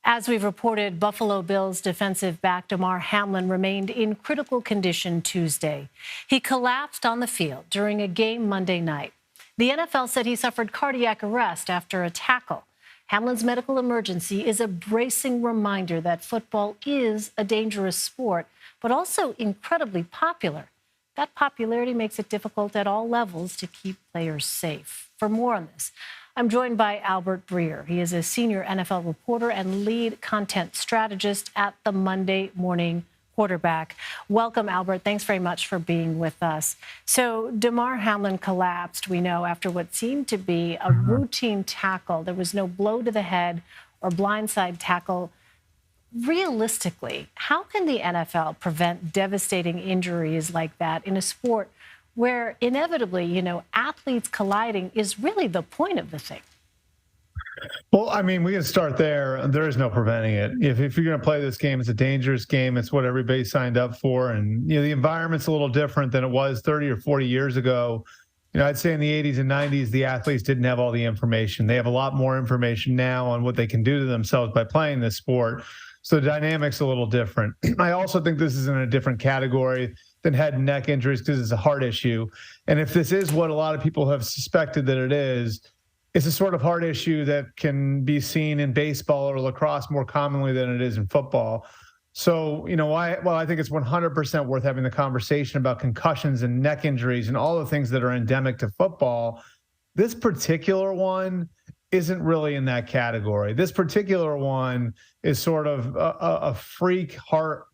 As we've reported, Buffalo Bills defensive back Damar Hamlin remained in critical condition Tuesday. He collapsed on the field during a game Monday night. The NFL said he suffered cardiac arrest after a tackle. Hamlin's medical emergency is a bracing reminder that football is a dangerous sport, but also incredibly popular. That popularity makes it difficult at all levels to keep players safe. For more on this, I'm joined by Albert Breer. He is a senior NFL reporter and lead content strategist at the Monday Morning Quarterback. Welcome, Albert. Thanks very much for being with us. So Damar Hamlin collapsed, we know, after what seemed to be a routine tackle. There was no blow to the head or blindside tackle. Realistically, how can the NFL prevent devastating injuries like that in a sport where inevitably, athletes colliding is really the point of the thing? Well, I mean, we can start there. There is no preventing it. If you're going to play this game, it's a dangerous game. It's what everybody signed up for. And, the environment's a little different than it was 30 or 40 years ago. I'd say in the 80s and 90s, the athletes didn't have all the information. They have a lot more information now on what they can do to themselves by playing this sport. So the dynamic's a little different. I also think this is in a different category than head and neck injuries because it's a heart issue. And if this is what a lot of people have suspected that it is, it's a sort of heart issue that can be seen in baseball or lacrosse more commonly than it is in football. So, I think it's 100% worth having the conversation about concussions and neck injuries and all the things that are endemic to football. This particular one isn't really in that category. This particular one is sort of a freak heart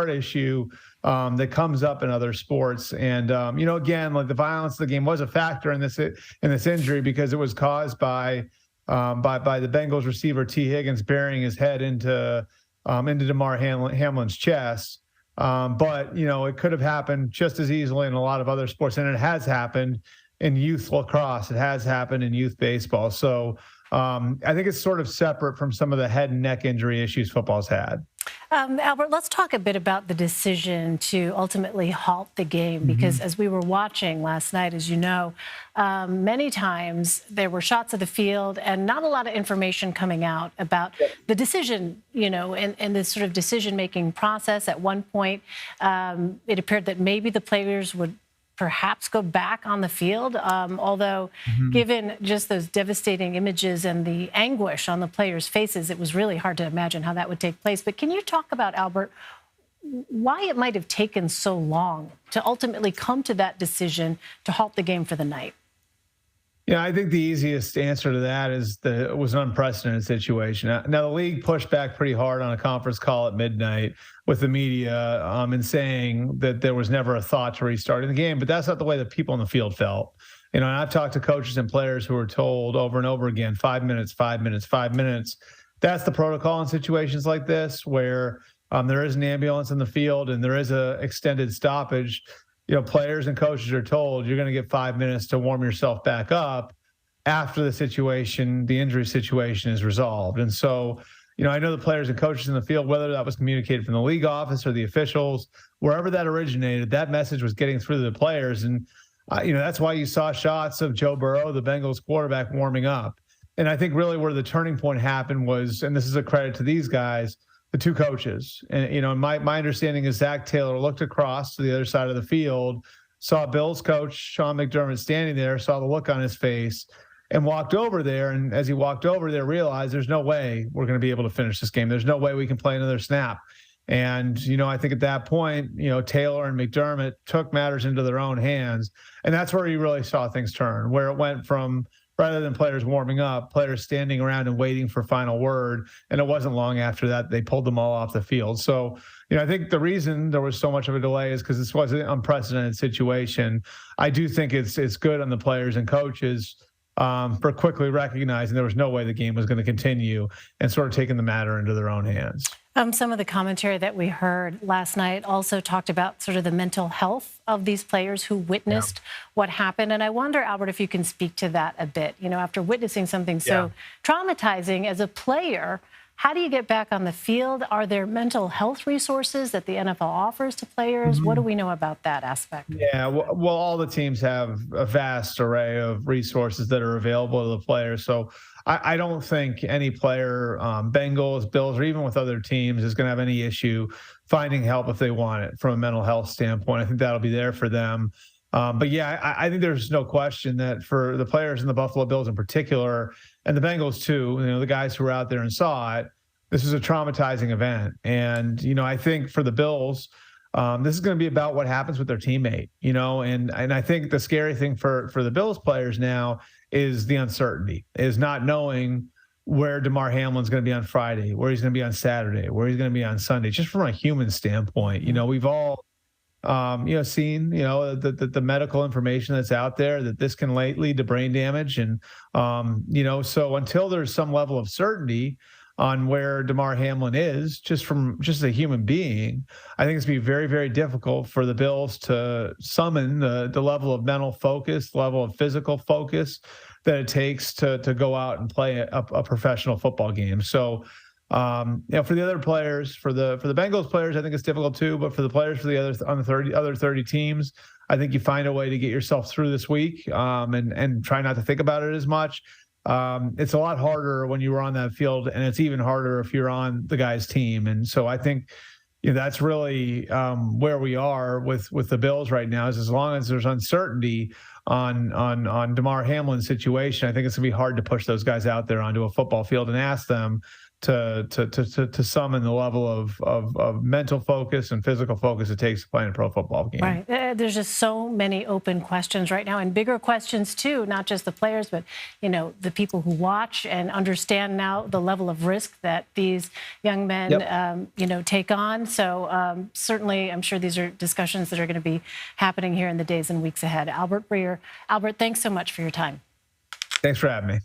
issue that comes up in other sports. And, again, like the violence of the game was a factor in this injury because it was caused by the Bengals receiver T. Higgins burying his head into Damar Hamlin's chest. But, it could have happened just as easily in a lot of other sports. And it has happened in youth lacrosse. It has happened in youth baseball. So I think it's sort of separate from some of the head and neck injury issues football's had. Albert, let's talk a bit about the decision to ultimately halt the game, because as we were watching last night, as you know, many times there were shots of the field and not a lot of information coming out about the decision, and this sort of decision-making process. At one point, it appeared that maybe the players would perhaps go back on the field, although given just those devastating images and the anguish on the players' faces, it was really hard to imagine how that would take place. But can you talk about, Albert, why it might have taken so long to ultimately come to that decision to halt the game for the night? Yeah, I think the easiest answer to that is that it was an unprecedented situation. Now, the league pushed back pretty hard on a conference call at midnight with the media and saying that there was never a thought to restarting the game. But that's not the way the people on the field felt. And I've talked to coaches and players who were told over and over again, 5 minutes, 5 minutes, 5 minutes. That's the protocol in situations like this where there is an ambulance in the field and there is an extended stoppage. Players and coaches are told you're going to get 5 minutes to warm yourself back up after the injury situation is resolved. And so, I know the players and coaches in the field, whether that was communicated from the league office or the officials, wherever that originated, that message was getting through to the players. And, that's why you saw shots of Joe Burrow, the Bengals quarterback, warming up. And I think really where the turning point happened was, and this is a credit to these guys, the two coaches. And, my understanding is Zach Taylor looked across to the other side of the field, saw Bill's coach, Sean McDermott, standing there, saw the look on his face, and walked over there. And as he walked over there, realized there's no way we're going to be able to finish this game. There's no way we can play another snap. And, I think at that point, Taylor and McDermott took matters into their own hands. And that's where you really saw things turn, where it went from, rather than players warming up, players standing around and waiting for final word. And it wasn't long after that they pulled them all off the field. So, I think the reason there was so much of a delay is because this was an unprecedented situation. I do think it's good on the players and coaches for quickly recognizing there was no way the game was going to continue and sort of taking the matter into their own hands. Some of the commentary that we heard last night also talked about sort of the mental health of these players who witnessed what happened. And I wonder, Albert, if you can speak to that a bit. After witnessing something so traumatizing as a player, how do you get back on the field? Are there mental health resources that the NFL offers to players? What do we know about that aspect? Yeah, well, all the teams have a vast array of resources that are available to the players. So I don't think any player, Bengals, Bills, or even with other teams, is going to have any issue finding help if they want it from a mental health standpoint. I think that'll be there for them. But yeah, I think there's no question that for the players in the Buffalo Bills in particular, and the Bengals too, the guys who were out there and saw it, this is a traumatizing event. And, I think for the Bills, this is going to be about what happens with their teammate, and I think the scary thing for the Bills players now is the uncertainty, is not knowing where Damar Hamlin's going to be on Friday, where he's going to be on Saturday, where he's going to be on Sunday, just from a human standpoint. We've all, seen, the medical information that's out there that this can lead to brain damage. And, so until there's some level of certainty on where Damar Hamlin is, just a human being, I think it's going to be very, very difficult for the Bills to summon the level of mental focus, level of physical focus that it takes to go out and play a professional football game. So, for the other players, for the Bengals players, I think it's difficult too. But for the players for the other 30 teams, I think you find a way to get yourself through this week, and try not to think about it as much. It's a lot harder when you were on that field, and it's even harder if you're on the guy's team. And so I think that's really where we are with the Bills right now. Is as long as there's uncertainty on Damar Hamlin's situation, I think it's gonna be hard to push those guys out there onto a football field and ask them to summon the level of mental focus and physical focus it takes to play in a pro football game. Right. There's just so many open questions right now, and bigger questions too, not just the players, but, the people who watch and understand now the level of risk that these young men, take on. So certainly, I'm sure these are discussions that are going to be happening here in the days and weeks ahead. Albert Breer. Albert, thanks so much for your time. Thanks for having me.